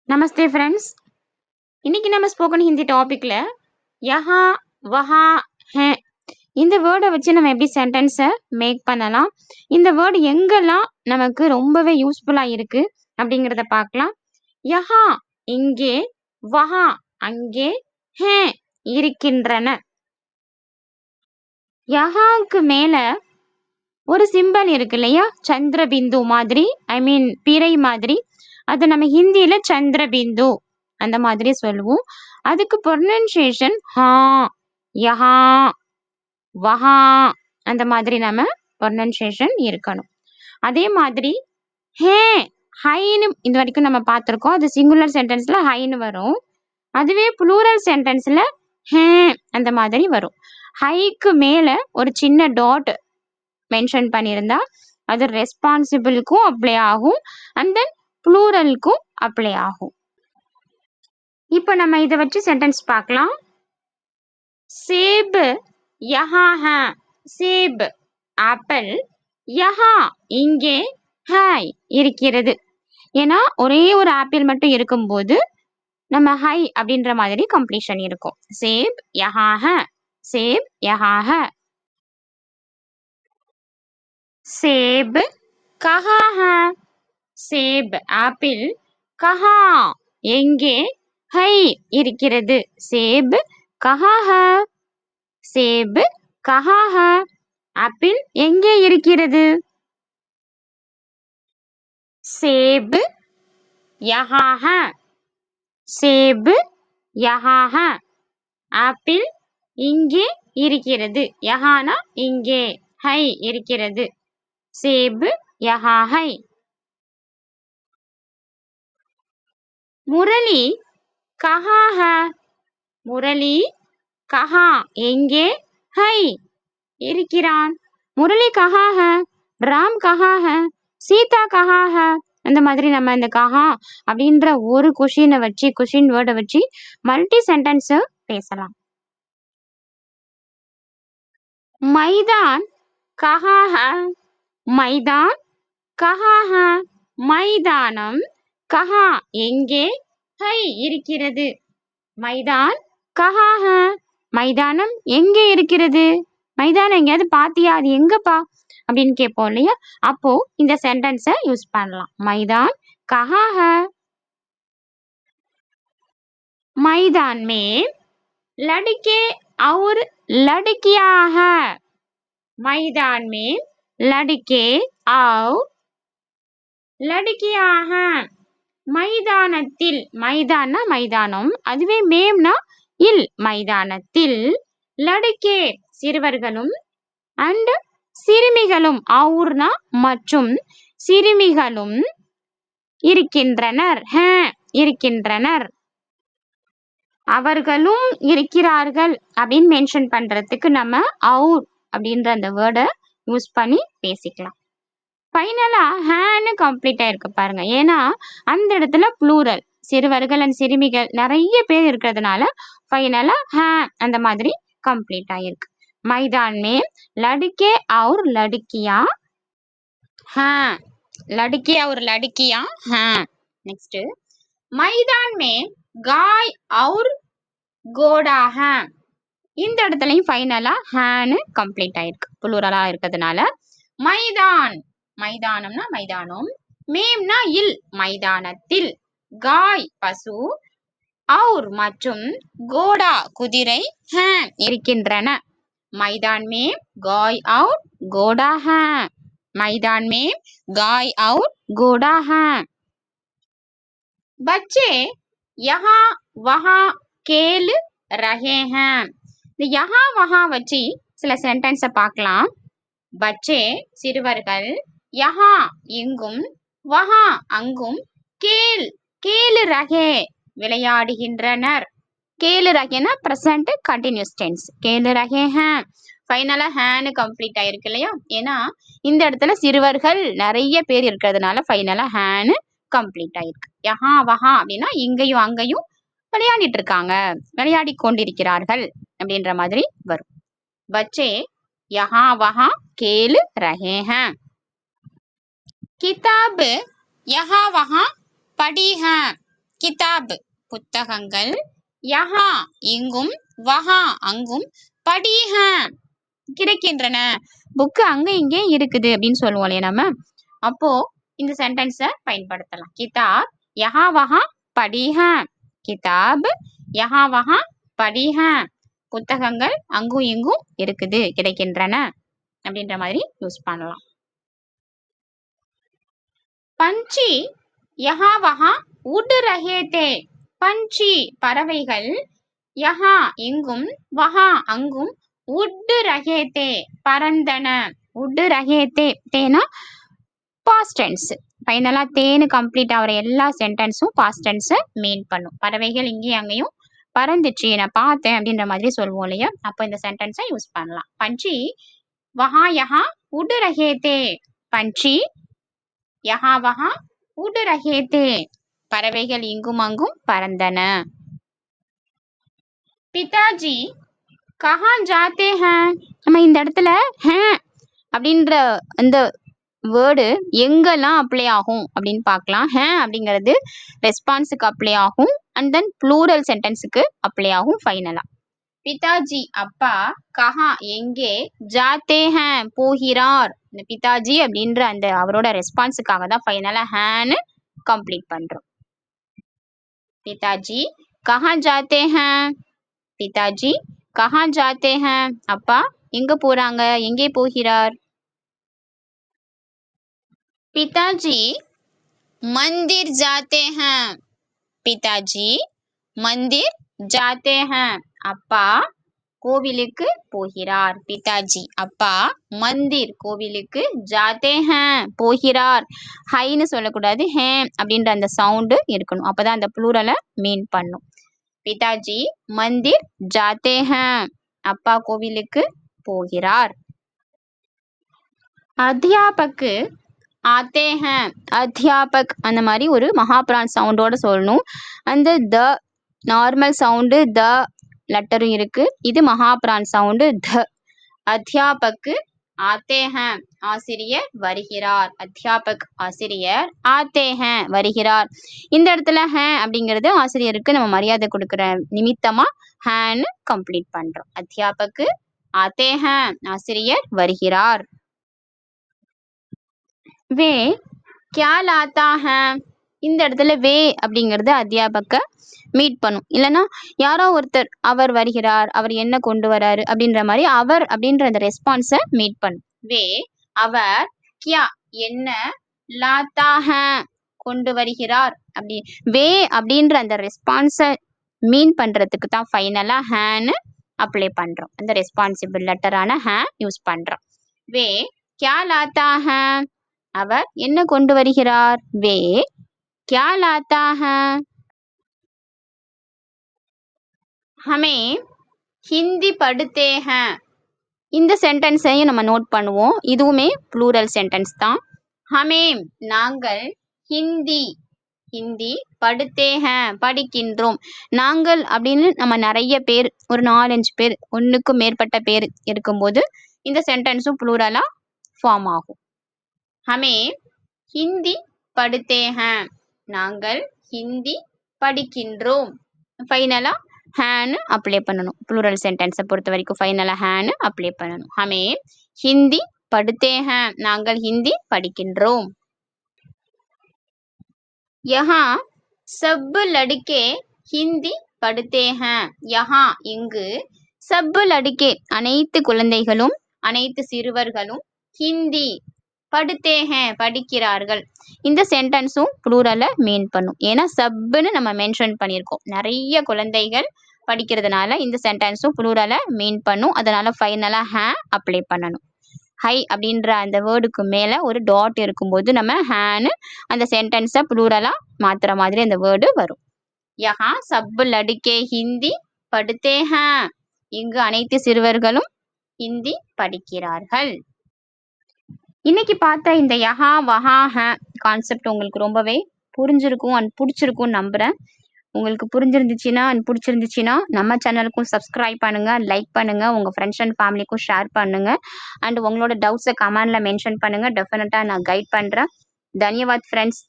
நமஸ்தே friends. இன்னைக்கு நம்ம spoken Hindi டாபிக்ல யஹா வஹா ஹே இந்த வேர்டை வச்சு நம்ம எப்படி சென்டென்ஸை மேக் பண்ணலாம், இந்த வேர்டு எங்கெல்லாம் நமக்கு ரொம்பவே யூஸ்ஃபுல்லா இருக்கு அப்படிங்கிறத பார்க்கலாம். யஹா இங்கே, வஹா அங்கே, ஹே இருக்கின்றன. யஹாக்கு மேல ஒரு சிம்பல் இருக்கு இல்லையா, சந்திர பிந்து மாதிரி, ஐ மீன் பிறை மாதிரி. அது நம்ம ஹிந்தியில சந்திர பிந்து அந்த மாதிரி சொல்லுவோம். அதுக்கு ப்ரொனன்சியேஷன் ஹா, யஹா, வஹா அந்த மாதிரி நம்ம ப்ரொனன்சியேஷன் இருக்கணும். அதே மாதிரி ஹே, ஹைன்னு இது வரைக்கும் நம்ம பார்த்திருக்கோம். அது சிங்குலர் சென்டென்ஸ்ல ஹைன்னு வரும். அதுவே ப்ளூரல் சென்டென்ஸ்ல ஹே அந்த மாதிரி வரும். ஹைக்கு மேல ஒரு சின்ன டாட் மென்ஷன் பண்ணியிருந்தா அது ரெஸ்பான்சிபிளுக்கும் அப்ளை ஆகும், அண்ட் தென் ப்ளூரலுக்கும் அப்ளை ஆகும். இப்போ நம்ம இதை வச்சு சென்டென்ஸ் பார்க்கலாம். சேப் யஹா ஹே, சேப் ஆப்பிள், யஹா இங்கே, ஹாய் இருக்கிறது. ஏன்னா ஒரே ஒரு ஆப்பிள் மட்டும் இருக்கும்போது நம்ம ஹை அப்படின்ற மாதிரி கம்ப்ளீஷன் இருக்கும். சேப் யஹா ஹே, சேப் யஹா ஹே. சேப் கஹா ஹே, சேப் ஆப்பிள், கஹா எங்கே, ஹை இருக்கிறது. சேப் கஹா ஹே, சேப் கஹா ஹே, ஆப்பிள் எங்கே இருக்கிறது. சேப் யஹா ஹே, சேப் யஹா ஹே, ஆப்பிள் இங்கே இருக்கிறது. யஹானா இங்கே, ஹை இருக்கிறது. சேப் யஹா ஹை. முரளி கஹா ஹே, முரளி கஹா எங்கே, ஹை இருக்கிறான். முரளி கஹா ஹே, ராம் கஹா ஹே, சீதா கஹா ஹே. அந்த மாதிரி நம்ம இந்த கஹா அப்படின்ற ஒரு கொஷினை வச்சு, கொஷின் வேர்டை வச்சு மல்டி சென்டென்ஸ் பேசலாம். மைதான் கஹா ஹே, மைதான் கஹா ஹே, மைதானம் கஹா எங்கே, ஹை இருக்கிறது. மைதான் கஹா ஹே, மைதானம் எங்கே இருக்கிறது. மைதானம் எங்கேயாவது பாத்தியா, அது எங்கப்பா அப்படின்னு கேட்போம் இல்லையா, அப்போ இந்த சென்டென்ஸை யூஸ் பண்ணலாம். மைதான் கஹா ஹே. मैदान में लड़के और लड़कियां हैं. मैदान में लड़के और लड़कियां हैं. மைதானத்தில், மைதான்னா மைதானம், அதுவே மேம்னா இல், மைதானத்தில் லடுக்கே சிறுவர்களும், அண்ட் சிறுமிகளும், அவுர்னா மற்றும், சிறுமிகளும் இருக்கின்றனர். ஹே இருக்கின்றனர். அவர்களும் இருக்கிறார்கள் அப்படின்னு மென்ஷன் பண்றதுக்கு நம்ம அவுர் அப்படின்ற அந்த வேர்டை யூஸ் பண்ணி பேசிக்கலாம். ஃபைனலா ஹேன்னு கம்ப்ளீட் ஆயிருக்கு பாருங்க. ஏன்னா அந்த இடத்துல ப்ளூரல், சிறுவர்கள் அண்ட் சிறுமிகள் நிறைய பேர் இருக்கிறதுனால ஃபைனலா ஹே அந்த மாதிரி கம்ப்ளீட் ஆயிருக்கு. மைதான் மே லடுக்கே और लड़कियां हैं, लड़के और लड़कियां हैं. नेक्स्ट, मैदान में गाय और घोड़ा है. இந்த இடத்துலயும் ஃபைனலா ஹேன்னு கம்ப்ளீட் ஆயிருக்கு, ப்ளூரலா இருக்கிறதுனால. மைதான், மைதானம்னா மைதானம், மேம்னா இல், மைதானத்தில், காய் பசு, और மற்றும், கோடா குதிரை, ஹே இருக்கின்றன. मैदान में गाय और घोड़ा है. मैदान में गाय और घोड़ा है. बच्चे यहाँ वहाँ खेल रहे हैं. இந்த யஹா வஹா வச்சு சில சென்டென்ஸை பார்க்கலாம். பச்சே சிறுவர்கள், யஹா இங்கும், வஹா அங்கும், கேல் கேலு ரகே விளையாடுகின்றனர். கேலு ரகேனா பிரசன்ட் கண்டினியூஸ் டென்ஸ். கேலு ரகே ஹே, ஃபைனலா ஹேன்னு கம்ப்ளீட் ஆயிருக்கு இல்லையா. ஏன்னா இந்த இடத்துல சிறுவர்கள் நிறைய பேர் இருக்கிறதுனால ஃபைனலா ஹேன்னு கம்ப்ளீட் ஆயிருக்கு. யஹா வஹா அப்படின்னா இங்கேயும் அங்கேயும் விளையாடிட்டு இருக்காங்க, விளையாடி கொண்டிருக்கிறார்கள் அப்படின்ற மாதிரி வரும். பச்சே யஹா வஹா கேல் ரஹே ஹேன். கிதாப் யஹா வஹா படி ஹேன். கிதாப் புத்தகங்கள், யஹா இங்கும், வஹா அங்கும், படிஹ கிடைக்கின்றன. புக்கு அங்க இங்கே இருக்குது அப்படின்னு சொல்லுவோம் இல்லையா நம்ம. அப்போ இந்த சென்டென்ஸ பயன்படுத்தலாம். கிதாப் யஹா வஹா படிஹ. கிதாப் யஹா வஹா படிஹ. புத்தகங்கள் அங்கும் இங்கும் இருக்குது, கிடைக்கின்றன அப்படின்ற மாதிரி யூஸ் பண்ணலாம். பஞ்சி யஹா வஹா உட் ரஹே தே. பஞ்சி பறவைகள், யஹா இங்கும், வஹா அங்கும், உட் ரஹே தே பறந்தன. உட் ரஹே தே, தேனா பாஸ்ட் டென்ஸ். ஃபைனலா தேனு கம்ப்ளீட் ஆகிற எல்லா சென்டென்ஸும் பாஸ்ட் டென்ஸை மீன் பண்ணும். பறவைகள் இங்கேயும் அங்கேயும் பறந்துச்சு, நான் பார்த்தேன் அப்படின்ற மாதிரி சொல்லுவோம் இல்லையா. அப்போ இந்த சென்டென்ஸை யூஸ் பண்ணலாம். பஞ்சி வஹா யஹா உட் ரஹே தே. பஞ்சி யஹா வஹா உட் ரஹே தே. பறவைகள் இங்கும் அங்கும் பறந்தன. பிதாஜி கஹா ஜாத்தே ஹேன். நம்ம இந்த இடத்துல ஹேன் அப்படின்ற அந்த வேர்டு எங்கெல்லாம் அப்ளை ஆகும் அப்படின்னு பார்க்கலாம். ஹேன் அப்படிங்கிறது ரெஸ்பான்ஸுக்கு அப்ளை ஆகும், அண்ட் தென் ப்ளூரல் சென்டென்ஸுக்கு அப்ளை ஆகும் ஃபைனலா. பிதாஜி அப்பா, கஹா எங்கே, ஜாத்தே ஹேன் போகிறார். இந்த பிதாஜி அப்படின்ற அந்த அவரோட ரெஸ்பான்ஸுக்காக தான் ஃபைனலா ஹேன்னு கம்ப்ளீட் பண்றோம். பிதாஜி கஹா ஜாத்தே ஹேன். பிதாஜி கஹா ஜாத்தே ஹேன். அப்பா எங்க போறாங்க, எங்கே போகிறார். पिताजी मंदिर जाते हैं. पिताजी मंदिर जाते हैं. அப்பா கோவிலுக்கு போகிறார். பிதாஜி அப்பா மந்திர் கோவிலுக்கு, ஜாத்தே ஹேன் போகிறார். ஹைன்னு சொல்லக்கூடாது, ஹேன் அப்படின்ற அந்த சவுண்டு இருக்கணும். அப்பதான் அந்த ப்ளூரலை மீன் பண்ணும். பிதாஜி மந்திர் ஜாத்தே ஹேன். அப்பா கோவிலுக்கு போகிறார். அத்தியாபக்கு ஆத்தே ஹேன். அத்தியாபக் அந்த மாதிரி ஒரு மகாபிரான் சவுண்டோட சொல்லணும். அந்த த நார்மல் சவுண்டு த லெட்டரும் இருக்கு. இது மகாபிரான் சவுண்டு த. அத்தியாபக்கு ஆத்தே ஹேன் ஆசிரியர் வருகிறார். அத்தியாபக் ஆசிரியர், ஆத்தே ஹேன் வருகிறார். இந்த இடத்துல ஹேன் அப்படிங்கிறது ஆசிரியருக்கு நம்ம மரியாதை கொடுக்கிற நிமித்தமா ஹேன்னு கம்ப்ளீட் பண்றோம். அத்தியாபக்கு ஆத்தே ஹேன் ஆசிரியர் வருகிறார். வே கியா லாத்தா ஹேன். இந்த இடத்துல வே அப்படிங்கிறது அத்தியாபக்க மீட் பண்ணும். இல்லைன்னா யாரோ ஒருத்தர் அவர் வருகிறார், அவர் என்ன கொண்டு வராரு அப்படின்ற மாதிரி அவர் அப்படின்ற அந்த ரெஸ்பான்ஸை மீட் பண்ணும். வே அவர், கியா என்ன, லாத்தா ஹேன் கொண்டு வருகிறார். அப்படி வே அப்படின்ற அந்த ரெஸ்பான்ஸை மீன் பண்றதுக்கு தான் ஃபைனலா ஹேன்னு அப்ளை பண்றோம். அந்த ரெஸ்பான்சிபிள் லெட்டரான ஹேன் யூஸ் பண்றோம். வே கியா லாத்தா ஹேன். அவர் என்ன கொண்டு வருகிறார். வே கியா லாத்தா ஹேன். ஹமே ஹிந்தி படுத்தே ஹேன். இந்த சென்டென்ஸையும் நம்ம நோட் பண்ணுவோம். இதுவுமே ப்ளூரல் சென்டென்ஸ் தான். ஹமே நாங்கள், ஹிந்தி ஹிந்தி, படுத்தே ஹேன் படிக்கின்றோம். நாங்கள் அப்படின்னு நம்ம நிறைய பேர், ஒரு 4-5 பேர், ஒன்றுக்கும் மேற்பட்ட பேர் இருக்கும்போது இந்த சென்டென்ஸும் ப்ளூரலா ஃபார்ம் ஆகும். ஹமே ஹிந்தி படுத்தே ஹேன். நாங்கள் ஹிந்தி படிக்கின்றோம். ஃபைனலா ஹேன்னு அப்ளை பண்ணணும். ப்ளூரல் சென்டென்ஸை பொறுத்த வரைக்கும் ஃபைனலா ஹேன்னு அப்ளை பண்ணணும். ஹமே ஹிந்தி படுத்தே ஹேன். நாங்கள் ஹிந்தி படிக்கின்றோம். யஹா சப் லடுக்கே ஹிந்தி படுத்தே ஹேன். யஹா இங்கு, சப் லடுக்கே அனைத்து குழந்தைகளும், அனைத்து சிறுவர்களும், ஹிந்தி படுத்தே ஹேன் படிக்கிறார்கள். இந்த சென்டென்ஸும் ப்ளூரலை மீன் பண்ணும். ஏன்னா சப்னு நம்ம மென்ஷன் பண்ணியிருக்கோம். நிறைய குழந்தைகள் படிக்கிறதுனால இந்த சென்டென்ஸும் ப்ளூரலை மீன் பண்ணும். அதனால ஃபைனலா ஹேன் அப்ளை பண்ணணும். ஹை அப்படின்ற அந்த வேர்டுக்கு மேல ஒரு டாட் இருக்கும்போது நம்ம ஹேன்னு அந்த சென்டென்ஸை ப்ளூரலா மாத்துற மாதிரி அந்த வேர்டு வரும். யஹா சப் லடுக்கே ஹிந்தி படுத்தே ஹேன். இங்கு அனைத்து சிறுவர்களும் ஹிந்தி படிக்கிறார்கள். இன்னைக்கு பார்த்த இந்த யஹா வஹா ஹ கான்செப்ட் உங்களுக்கு ரொம்பவே புரிஞ்சிருக்கும் அண்ட் பிடிச்சிருக்கும் நம்புறேன். உங்களுக்கு புரிஞ்சிருந்துச்சுன்னா அண்ட் பிடிச்சிருந்துச்சுன்னா நம்ம சேனலுக்கும் சப்ஸ்கிரைப் பண்ணுங்க, லைக் பண்ணுங்க, உங்க ஃப்ரெண்ட்ஸ் அண்ட் ஃபேமிலிக்கும் ஷேர் பண்ணுங்க. அண்ட் உங்களோட டவுட்ஸை கமெண்ட்ல மென்ஷன் பண்ணுங்க. டெஃபினட்டா நான் கைட் பண்றேன். தன்யவாத் ஃப்ரெண்ட்ஸ்.